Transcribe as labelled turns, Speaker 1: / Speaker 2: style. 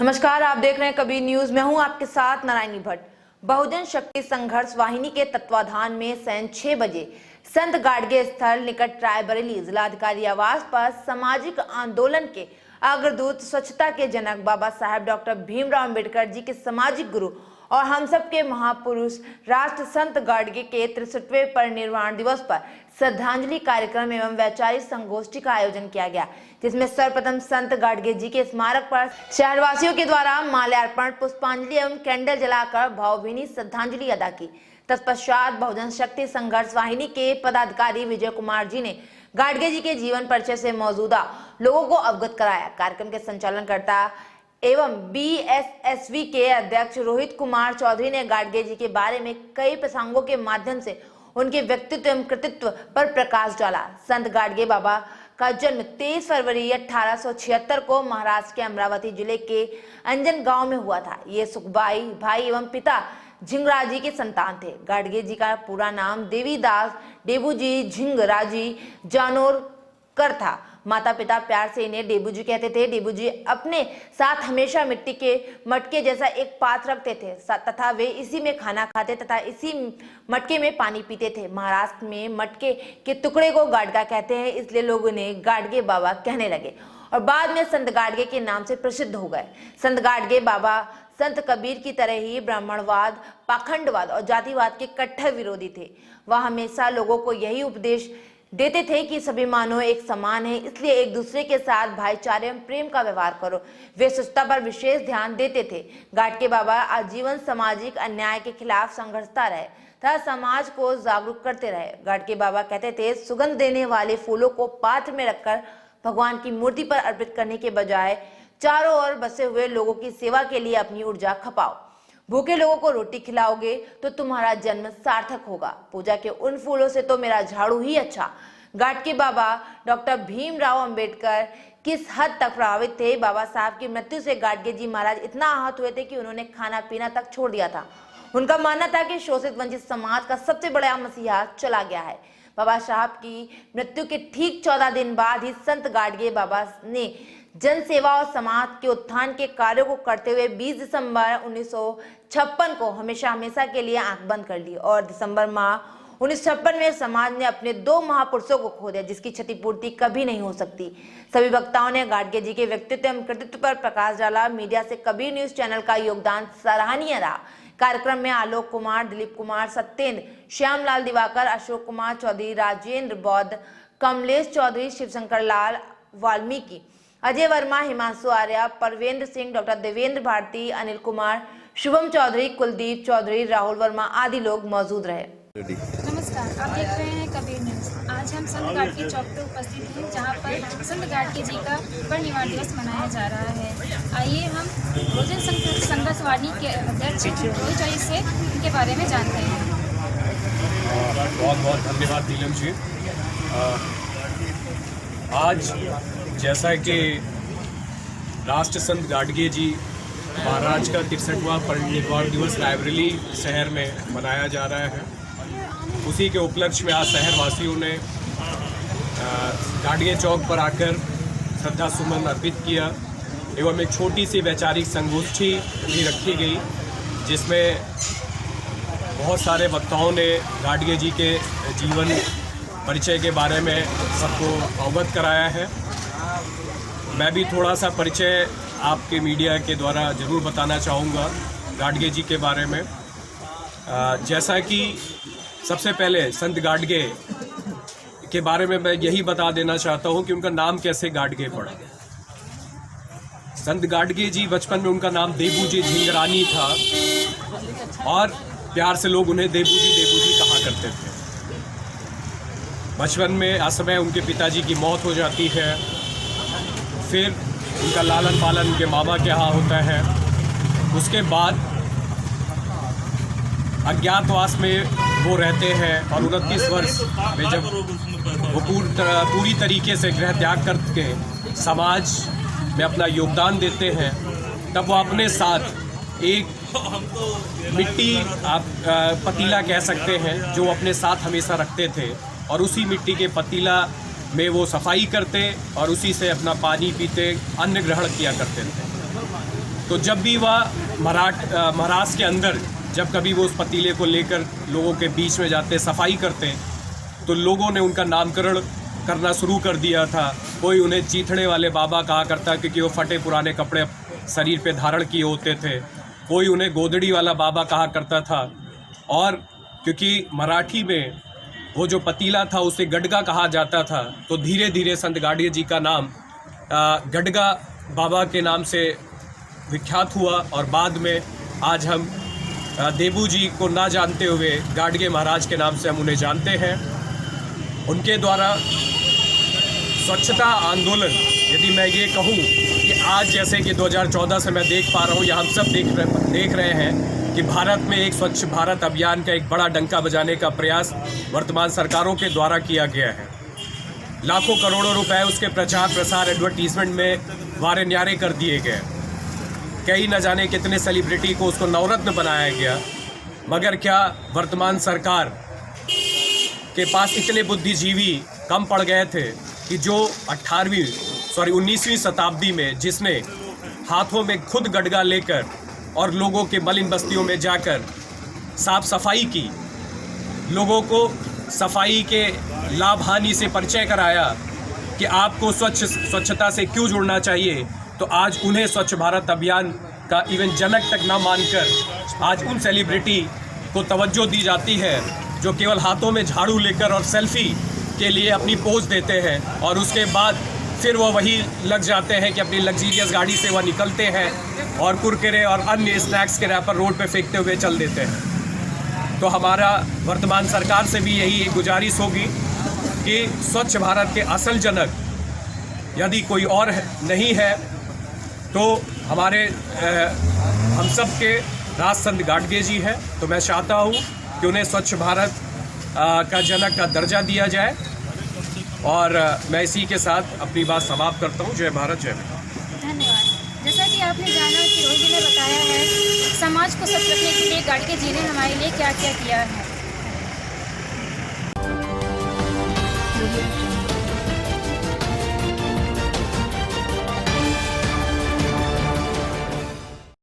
Speaker 1: नमस्कार, आप देख रहे हैं कबीर न्यूज। मैं हूं आपके साथ नारायणी भट्ट। बहुजन शक्ति संघर्ष वाहिनी के तत्वाधान में सैन 6 बजे संत गाडगे स्थल निकट रायबरेली जिलाधिकारी आवास पर सामाजिक आंदोलन के अग्रदूत, स्वच्छता के जनक बाबा साहेब डॉक्टर भीमराव अंबेडकर जी के सामाजिक गुरु और हम सब के महापुरुष राष्ट्र संत गाडगे के 63वें परिनिर्वाण दिवस पर श्रद्धांजलि कार्यक्रम एवं वैचारिक संगोष्ठी का आयोजन किया गया, जिसमें सर्वप्रथम संत गाडगे जी के स्मारक पर शहरवासियों के द्वारा माल्यार्पण, पुष्पांजलि एवं कैंडल जलाकर भावभीनी श्रद्धांजलि अदा की। तत्पश्चात बहुजन शक्ति संघर्ष वाहिनी के पदाधिकारी विजय कुमार जी ने गाडगे जी के जीवन परिचय से मौजूदा लोगों को अवगत कराया। कार्यक्रम के संचालनकर्ता एवं BSSV के अध्यक्ष रोहित कुमार चौधरी ने गाडगे जी के बारे में कई प्रसंगों के माध्यम से उनके व्यक्तित्व एवं कृतित्व पर प्रकाश डाला। संत गाडगे बाबा का जन्म 23 फरवरी 1876 को महाराष्ट्र के अमरावती जिले के अंजन गांव में हुआ था। ये सुखबाई भाई एवं पिता झिंगराजी के संतान थे। गाडगे जी का पूरा नाम देवीदास डेबूजी झिंगराजी जानोरकर था। माता पिता प्यार से इन्हें डेबूजी कहते थे। डेबूजी अपने साथ हमेशा मिट्टी के मटके जैसा एक पात्र रखते थे तथा वे इसी में खाना खाते तथा इसी मटके में पानी पीते थे। महाराष्ट्र में मटके के टुकड़े को गाडगा कहते हैं, इसलिए लोग उन्हें गाडगे बाबा कहने लगे और बाद में संत गाडगे के नाम से प्रसिद्ध हो गए। संत गाडगे बाबा संत कबीर की तरह ही ब्राह्मणवाद, पाखंडवाद और जातिवाद के कट्टर विरोधी थे। वह हमेशा लोगों को यही उपदेश देते थे कि सभी मानव एक समान है, इसलिए एक दूसरे के साथ भाईचारे एवं प्रेम का व्यवहार करो। वे स्वच्छता पर विशेष ध्यान देते थे। गाडगे बाबा आजीवन सामाजिक अन्याय के खिलाफ संघर्षता रहे तथा समाज को जागरूक करते रहे। गाडगे बाबा कहते थे, सुगंध देने वाले फूलों को पात्र में रखकर भगवान की मूर्ति पर अर्पित करने के बजाय चारों ओर बसे हुए लोगों की सेवा के लिए अपनी ऊर्जा खपाओ। भूखे लोगों को रोटी खिलाओगे तो तुम्हारा जन्म सार्थक होगा। पूजा के उन फूलों से तो मेरा झाड़ू ही अच्छा। गाडगे बाबा डॉक्टर भीमराव अंबेडकर किस हद तक प्रभावित थे? बाबा साहब की मृत्यु से गाडगे जी महाराज इतना आहत हुए थे कि उन्होंने खाना पीना तक छोड़ दिया था। उनका मानना था कि शोषित वंचित समाज का सबसे बड़ा मसीहा चला गया है। बाबा साहब की मृत्यु के ठीक 14 दिन बाद ही संत गाडगे बाबा ने जन सेवा और समाज के उत्थान के कार्यों को करते हुए 20 दिसंबर 1956 को हमेशा के लिए आंख बंद कर ली और दिसंबर माह 1956 में समाज ने अपने 2 महापुरुषों को खो दिया, जिसकी क्षतिपूर्ति कभी नहीं हो सकती। सभी वक्ताओं ने गाडगे जी के व्यक्तित्व एवं कृतित्व पर प्रकाश डाला। मीडिया से कबीर न्यूज चैनल का योगदान सराहनीय रहा। कार्यक्रम में आलोक कुमार, दिलीप कुमार, सत्येंद्र, श्यामलाल दिवाकर, अशोक कुमार चौधरी, राजेंद्र बौद्ध, कमलेश चौधरी, शिवशंकर लाल वाल्मीकि, अजय वर्मा, हिमांशु आर्या, परवेंद्र सिंह, डॉक्टर देवेंद्र भारती, अनिल कुमार, शुभम चौधरी, कुलदीप चौधरी, राहुल वर्मा आदि लोग मौजूद रहे।
Speaker 2: नमस्कार, आप देख रहे हैं कबीर न्यूज। आज हम संत गाडगे चौक पर उपस्थित हैं, जहां पर संत गाडगे जी का परिनिर्वाण दिवस मनाया जा रहा है। आइए हम बहुजन संघर्ष वाहिनी के अध्यक्ष रोहित चौधरी से इनके बारे में जानते हैं।
Speaker 3: बहुत बहुत धन्यवाद नीलम जी। आज जैसा कि राष्ट्र संत गाडगे जी महाराज का 63वां परिनिर्वाण दिवस रायबरेली शहर में मनाया जा रहा है, उसी के उपलक्ष्य में आज शहरवासियों ने गाडगे चौक पर आकर श्रद्धा सुमन अर्पित किया एवं एक छोटी सी वैचारिक संगोष्ठी भी रखी गई, जिसमें बहुत सारे वक्ताओं ने गाडगे जी के जीवन परिचय के बारे में सबको अवगत कराया है। मैं भी थोड़ा सा परिचय आपके मीडिया के द्वारा ज़रूर बताना चाहूँगा गाडगे जी के बारे में। जैसा कि सबसे पहले संत गाडगे के बारे में मैं यही बता देना चाहता हूँ कि उनका नाम कैसे गाडगे पड़ा। संत गाडगे जी बचपन में उनका नाम देबूजी झिंगरानी था और प्यार से लोग उन्हें देबूजी कहा करते थे। बचपन में असमय उनके पिताजी की मौत हो जाती है, फिर उनका लालन पालन उनके मामा के यहाँ होता है। उसके बाद अज्ञातवास में वो रहते हैं और 29 वर्ष में जब वो पूरी तरीके से गृह त्याग करके समाज में अपना योगदान देते हैं, तब वो अपने साथ एक मिट्टी आप पतीला कह सकते हैं जो अपने साथ हमेशा रखते थे और उसी मिट्टी के पतीला में वो सफाई करते और उसी से अपना पानी पीते, अन्न ग्रहण किया करते थे। तो जब भी वह महाराष्ट्र के अंदर जब कभी वो उस पतीले को लेकर लोगों के बीच में जाते, सफाई करते, तो लोगों ने उनका नामकरण करना शुरू कर दिया था। कोई उन्हें चीथड़े वाले बाबा कहा करता क्योंकि वो फटे पुराने कपड़े शरीर पे धारण किए होते थे। कोई उन्हें गोदड़ी वाला बाबा कहा करता था। और क्योंकि मराठी में वो जो पतीला था उसे गडगा कहा जाता था, तो धीरे धीरे संत गाडगे जी का नाम गडगा बाबा के नाम से विख्यात हुआ। और बाद में आज हम देबू जी को ना जानते हुए गाडगे महाराज के नाम से हम उन्हें जानते हैं। उनके द्वारा स्वच्छता आंदोलन, यदि मैं ये कहूँ कि आज जैसे कि 2014 से मैं देख पा रहा हूँ या हम सब देख रहे हैं कि भारत में एक स्वच्छ भारत अभियान का एक बड़ा डंका बजाने का प्रयास वर्तमान सरकारों के द्वारा किया गया है। लाखों करोड़ों रुपए उसके प्रचार प्रसार एडवर्टीजमेंट में वारे न्यारे कर दिए गए। कई न जाने कितने सेलिब्रिटी को उसको नवरत्न बनाया गया। मगर क्या वर्तमान सरकार के पास इतने बुद्धिजीवी कम पड़ गए थे कि जो 19वीं शताब्दी में जिसने हाथों में खुद गडगा लेकर और लोगों के मलिन बस्तियों में जाकर साफ सफाई की, लोगों को सफाई के लाभ हानि से परिचय कराया कि आपको स्वच्छता से क्यों जुड़ना चाहिए, तो आज उन्हें स्वच्छ भारत अभियान का इवन जनक तक ना मानकर आज उन सेलिब्रिटी को तवज्जो दी जाती है जो केवल हाथों में झाड़ू लेकर और सेल्फी के लिए अपनी पोज देते हैं और उसके बाद फिर वो वही लग जाते हैं कि अपनी लग्जीरियस गाड़ी से वह निकलते हैं और कुरकुरे और अन्य स्नैक्स के रैपर रोड पे फेंकते हुए चल देते हैं। तो हमारा वर्तमान सरकार से भी यही एक गुजारिश होगी कि स्वच्छ भारत के असल जनक यदि कोई और नहीं है तो हमारे हम सब के राज संत गाडगे जी हैं। तो मैं चाहता हूँ कि उन्हें स्वच्छ भारत का जनक का दर्जा दिया जाए। और मैं इसी के साथ अपनी बात समाप्त करता हूँ। जय भारत, जय भारत।
Speaker 2: धन्यवाद। जैसा कि आपने जाना कि रोहित जी ने बताया है समाज को स्वच्छ रखने के लिए गाडगे जी ने हमारे लिए क्या क्या किया है।